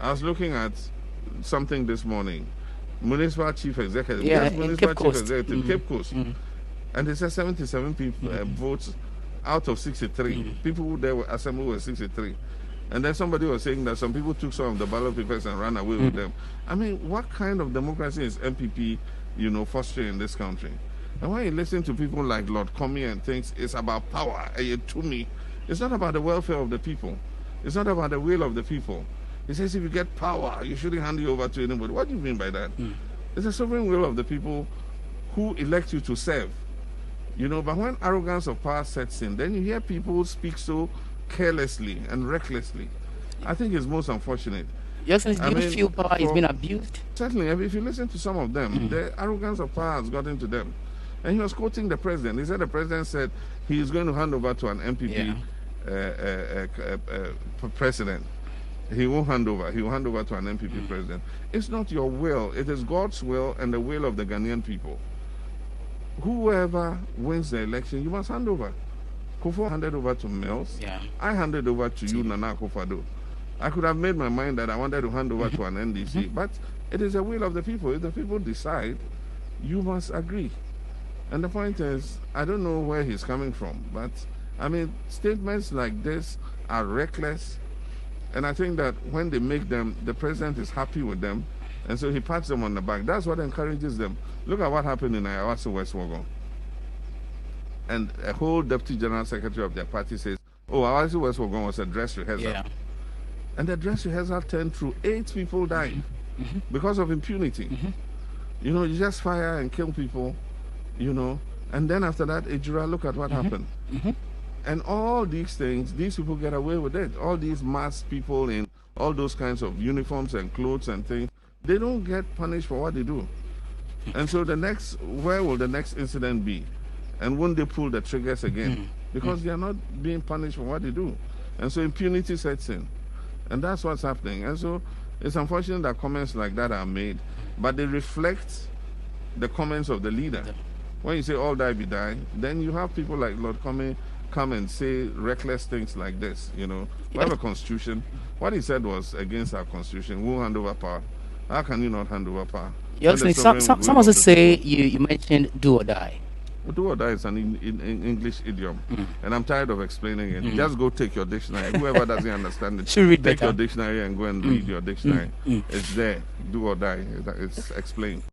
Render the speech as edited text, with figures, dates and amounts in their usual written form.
I was looking at something this morning. Municipal Chief Executive. Yeah, Yes, Municipal Chief Coast. Executive, Cape Coast. And they said 77 people votes out of 63. People who there were assembled were 63. And then somebody was saying that some people took some of the ballot papers and ran away with them. I mean, what kind of democracy is NPP, fostering in this country? And when you listen to people like Lord Comey and things, it's about power. To me, it's not about the welfare of the people. It's not about the will of the people. He says if you get power, you shouldn't hand it over to anybody. What do you mean by that? It's the sovereign will of the people who elect you to serve. But when arrogance of power sets in, then you hear people speak so carelessly and recklessly. I think it's most unfortunate. Yes, do you feel power is being abused? Certainly. If you listen to some of them, the arrogance of power has gotten to them. And he was quoting the president. He said the president said he is going to hand over to an MPP president. He won't hand over. He will hand over to an MPP president. It's not your will. It is God's will and the will of the Ghanaian people. Whoever wins the election, you must hand over. Akufo handed over to Mills. I handed over to you, Nana Akufo-Addo. I could have made my mind that I wanted to hand over to an NDC, but it is the will of the people. If the people decide, you must agree. And the point is, I don't know where he's coming from, but statements like this are reckless. And I think that when they make them, the president is happy with them, and so he pats them on the back. That's what encourages them. Look at what happened in Ayawaso West Wuogon. And a whole deputy general secretary of their party says, Ayawaso West Wuogon was a dress rehearsal. And the dress rehearsal turned through 8 people died because of impunity. You just fire and kill people, and then after that, Ejura, look at what happened. And all these things, these people get away with it. All these mass people in all those kinds of uniforms and clothes and things, they don't get punished for what they do. And so where will the next incident be? And won't they pull the triggers again? Because they are not being punished for what they do. And so impunity sets in. And that's what's happening. And so it's unfortunate that comments like that are made, but they reflect the comments of the leader. When you say all die be die, then you have people like Lord Comey come and say reckless things like this. We have a constitution. What he said was against our constitution. We'll hand over power. How can you not hand over power? Some also say you mentioned do or die. Do or die is an English idiom, and I'm tired of explaining it. Just go take your dictionary. Whoever doesn't understand it, take your dictionary and go and read your dictionary. It's there. Do or die. It's explained.